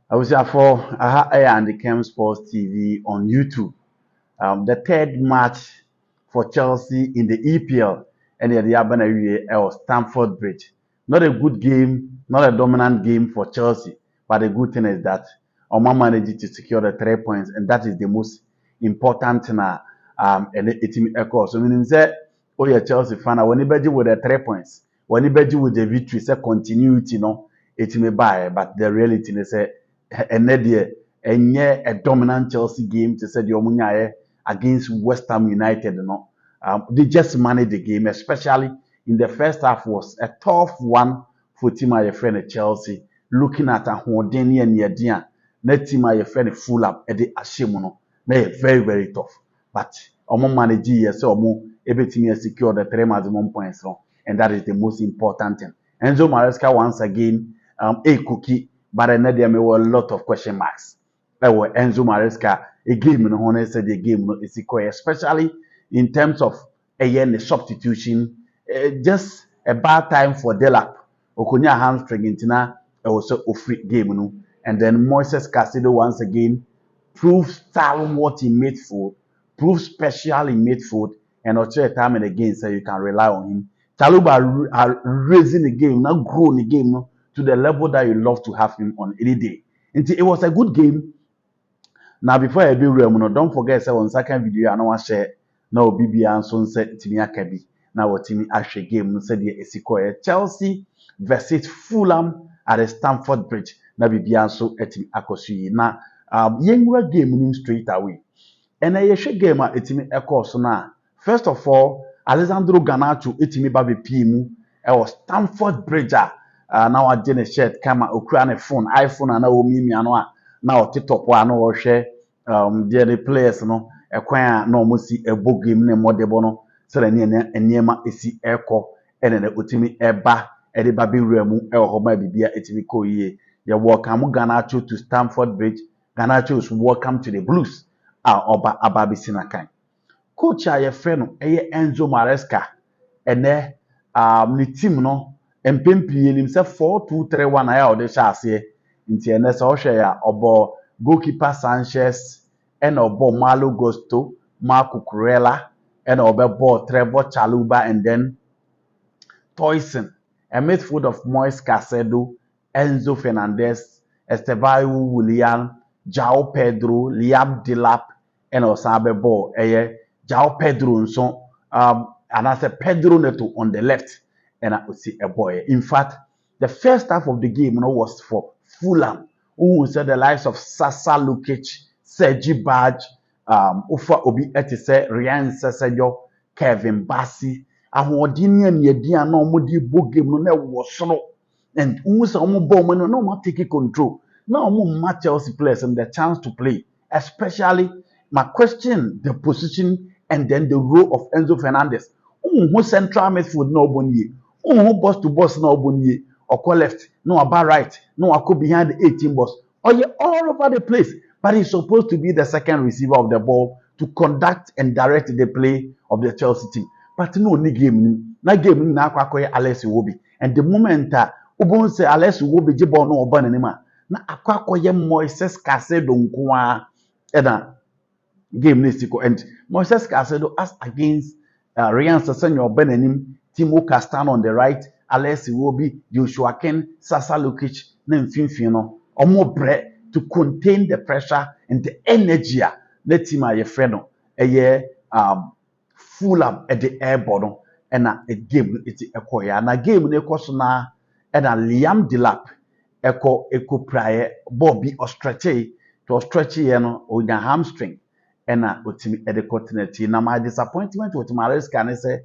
I was here for and the Kerm Sports TV on YouTube. The third match for Chelsea in the EPL and the Abana was Stamford Bridge. Not a good game, not a dominant game for Chelsea, but the good thing is that Oma managed to secure the 3 points, and that is the most important thing. And it echo. So meaning say, oh yeah, Chelsea fan, when you with the 3 points, when you with the victory, say continuity, no, it may buy, but the reality is say, and a dominant Chelsea game to say the Omunyaye against West Ham United. They just managed the game, especially in the first half was a tough one for team my friend Chelsea. Looking at a Hodeni and Yadia, net team my friend Fulham at the Ashemono. Very, very tough. But Omo manage yes, Omo able to secure the 3 maximum points. And that is the most important thing. Enzo Maresca once again, a cookie, but another there were a lot of question marks. Enzo Maresca a game no one said the game no is equal, especially in terms of a substitution. Just a bad time for Delap. Okonya hamstring intina also a free game no. And then Moises Caicedo once again proves what in midfield, proves special in midfield, and also time and again so you can rely on him. Chaluba are raising the game, not growing the game no, to the level that you love to have him on any day. And it was a good game. Now before I be real, don't forget say on second video I know I share now BB and so said Timmy Akabi. Now what Timmy actually game no said the Esiko Chelsea versus Fulham at the Stamford Bridge. Now BB and so etimi akosu. Now yengra game nim straight away. And I share game at etimi ekoso na. First of all, Alessandro Garnacho etimi baby pimu. It was Stamford Bridge. Now I didn't shirt camera okra phone iPhone and now me ano now TikTok wa no share the players no ekwan na omo si ebo game na modebo no so na eniema esi eko ene na otimi eba ede ba be mu e ho ma bibia etimi ko yie ye welcome Garnacho to Stamford Bridge. Garnacho is welcome to the Blues oba ababi sinakan coach a ye frɛ no eye Enzo Maresca ene ni team no empempie nim sɛ 4-2-3-1 aya ode hye ase nti ene sɛ wo hwɛ ya obo goalkeeper Sanchez and obo Malo Gusto, Marco Kurela, and obo Trevor Chaluba, and then Toyson, a midfield of Moise Caicedo, Enzo Fernandez, Estevao Willian, Jao Pedro, Liam Delap, and Osabe Bo, Jao Pedro, and so and I said Pedro Neto on the left, and I would see a boy. In fact, the first half of the game was for Fulham, who said the likes of Sasa Lukic, Sergi Badge, Ufa Obi Etise, Ryan Sesejo, Kevin Bassi, ahoɔden ne yɛdi a na ɔmo de bɔ game no na ɛwɔ soro and ɔmo sɛ ɔmo bɔ ɔmo no na ɔmo take control na ɔmo ma Chelsea players the chance to play, especially my question the position and then the role of Enzo Fernandez. Who central midfield na ɔbɔ nie, who boss to boss na ɔbɔ nie, ɔkɔ left no aba right no ɔkɔ behind the 18 boss ɔyɛ all over the place, but he's supposed to be the second receiver of the ball to conduct and direct the play of the Chelsea team. But no ni game ni na game ni na akwakoye Alex Iwobi, and the moment ubon say Alex Iwobi je ball no oba nanima na akwakoye Moises Caicedo nkoa na game ni siko, and Moises Caicedo as against Ryan Sessegnon oba nanim, Timo Castano on the right, Alex Iwobi, Joshua Ken, Sasa Lukic na mfimfini no omo bre to contain the pressure and the energy na team a ye frɛ no Fulham at the airborne and a game it's a koya na game ne koso na and Liam Delap echo prior Bobby or stretchy to stretchy no or the hamstring and ultimate at the continent. Now my disappointment with Maresca can say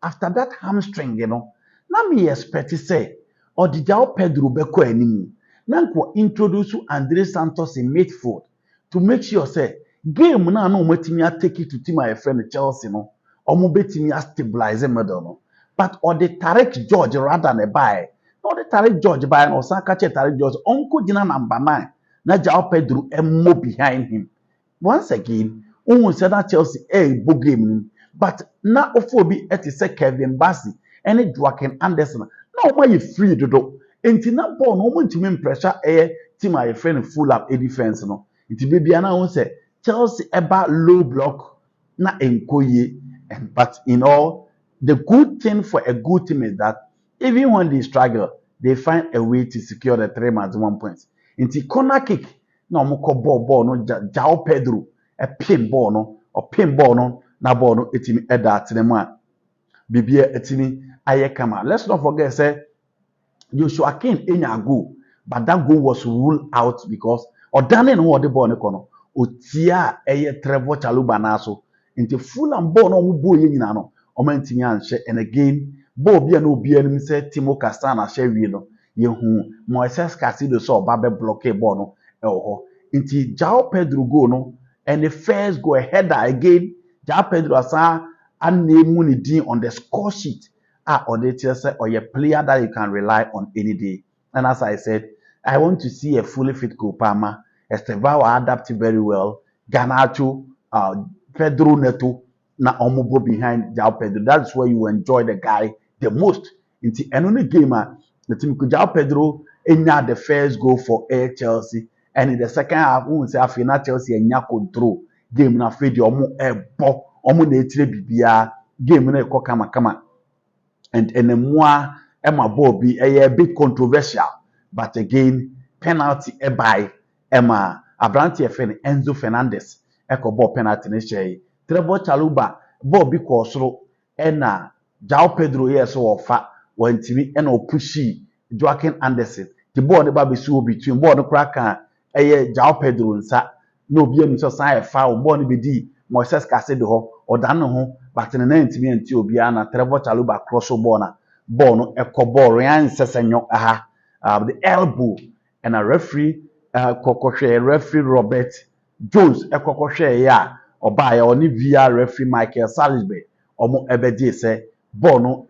after that hamstring na me expect to say or the Jao Pedro beko anymore na introduce Andre Santos in midfield to make sure say game na no matimi take it to team my friend Chelsea no omo betimi stabilize medal no, but or the Tarek George rather than a buy no the Tarek George buy no san catch Tarek George onko gina number 9 na Jao Pedro emo behind him once again. Who said that Chelsea bo game but na ofo bi say Kevin Bassi and Joaquin Anderson na omo ye free dodo enti na ball no omo ntimi pressure team a friend Fulham a defense no. Nti baby ana won say Chelsea eba low block na enkoye, but in all, the good thing for a good team is that even when they struggle, they find a way to secure the 3 maximum points. Nti corner kick na omukọ ball no Jao Pedro a pin ball no or pin ball no na ball no etimi eda atenemu a bibia etimi aye kama. Let's not forget say Joshua King enya goal, but that goal was ruled out because Odane no the ball ne kono otia eye Trevor Chalobah na so nti Fulham ball no mu ball ye nyina no o man timi anhye, and again ball bia na obi anim say Timo Castana hye wie no ye hu Moises Casido so ba be block ball no e ho nti Jao Pedro goal no, and the first goal header again Jao Pedro asa anemu ni din on the score sheet or they tell say or a player that you can rely on any day. And as I said, I want to see a fully fit Kopama. Estevao adapt very well. Garnacho, Pedro Neto, na omubo behind Jao Pedro. That's where you enjoy the guy the most. In the only game, the team Jao Pedro enya the first goal for Air Chelsea, and in the second half, we say afina Chelsea enya control game na fedi omo ebo omo na etire bibia game na ekọ kama. And the more Emma Bobby a bit controversial, but again penalty by Emma Abranti FN Enzo Fernandez echo ball penalty ne Trevor Chalobah Bobby Kosro ena Jao Pedro yes or fa when TV and pushy Joaquin Anderson the ball the baby so between ball the cracker Jao Pedro nsa no be any so sign foul ball ni be di Moises Casido ho or dan ho, but in the 90 minutes obiana Trevor Chalobah cross ball na ball no ball Ryan Sesenyo the elbow, and a referee referee Robert Jones ekokoshe ya oba ya oni via referee Michael Salisbury omo ebedi say ball no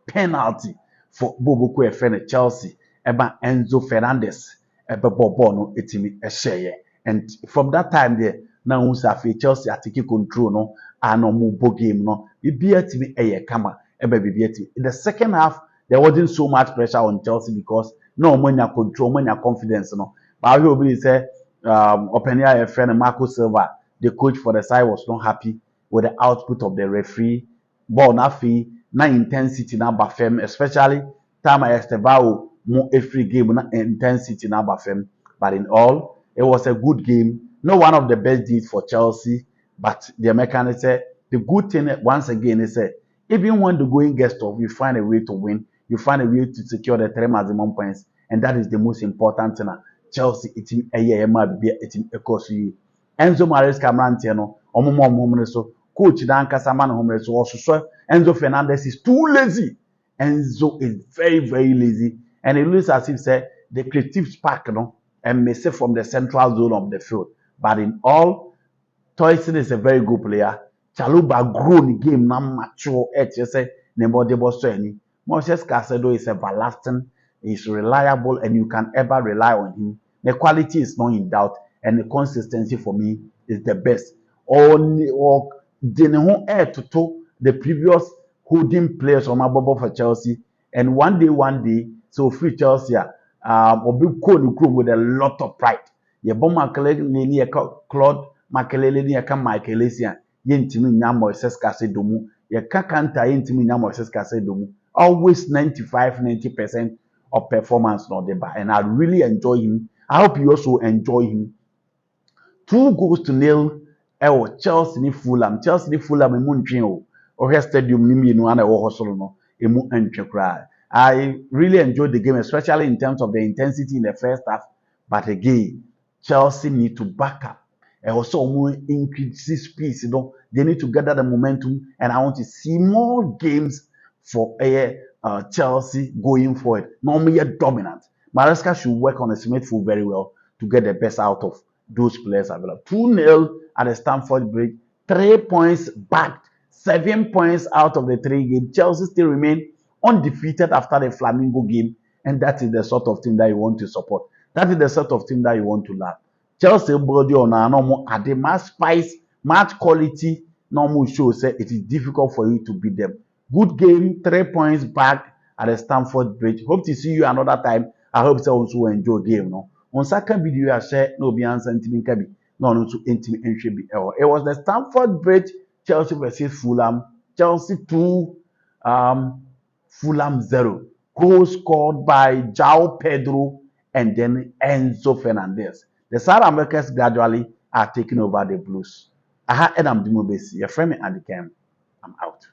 penalty for Bobo Efene Chelsea eba Enzo Fernandez ebe ball no etimi ehye. And from that time there now who say Chelsea atiki control no and no mo game no bibia timi kama ebe bibia timi. In the second half there wasn't so much pressure on Chelsea because no manya control manya confidence no, but I will say open your friend Marco Silva, the coach for the side, was not happy with the output of the referee. Ball na fee na intensity na bafem, especially time Estevao more every game na intensity na bafem. But in all, it was a good game. Not one of the best deeds for Chelsea, but the mechanic said the good thing once again is that even when the going gets tough, you find a way to win. You find a way to secure the 3 maximum points, and that is the most important thing. Chelsea itim be itim ekosu Enzo Maresca Mantiano omo so coach dan kasama no homre so Enzo Fernandez is too lazy. Enzo is very very lazy, and it looks as if say the creative spark no and may say from the central zone of the field. But in all, Toyson is a very good player. Chalobah grew the game now mature say Moises Caicedo is everlasting, he's reliable, and you can ever rely on him. The quality is not in doubt, and the consistency for me is the best. Or the previous holding players from above for Chelsea, and one day, so free Chelsea, obi with a lot of pride. Ye bon Makelele Claude Makelele ni ka Michael Essien yentimi nya Moises Caicedo mu ye ka Kanta yentimi nya Moises Caicedo mu. Always 95-90% of performance not the bar, and I really enjoy him. I hope you also enjoy him. 2-0 Chelsea ni Fulham emu ntwen o Ohe Stadium ni mi no ana wo hosoro no emu ntwe kra. I really enjoyed the game, especially in terms of the intensity in the first half, but again Chelsea need to back up and also increase speed. They need to gather the momentum, and I want to see more games for Chelsea going forward. Normally dominant. Maresca should work on his midfield very well to get the best out of those players available. 2-0 at the Stamford Bridge, 3 points back, 7 points out of the 3 games. Chelsea still remain undefeated after the Flamingo game, and that is the sort of team that you want to support. That is the sort of team that you want to love. Chelsea body on a normal at the match spice, match quality, normal show say it is difficult for you to beat them. Good game, 3 points back at the Stamford Bridge. Hope to see you another time. I hope so also enjoy game no. On second video I share no be answer ntimi nka bi. No no so ntimi nhwe bi. It was the Stamford Bridge Chelsea versus Fulham. Chelsea 2 Fulham 0. Goal scored by João Pedro and then Enzo Fernandez. The South Americans gradually are taking over the Blues. Aha, and I'm doing my best. Your friend and the Kerm. I'm out.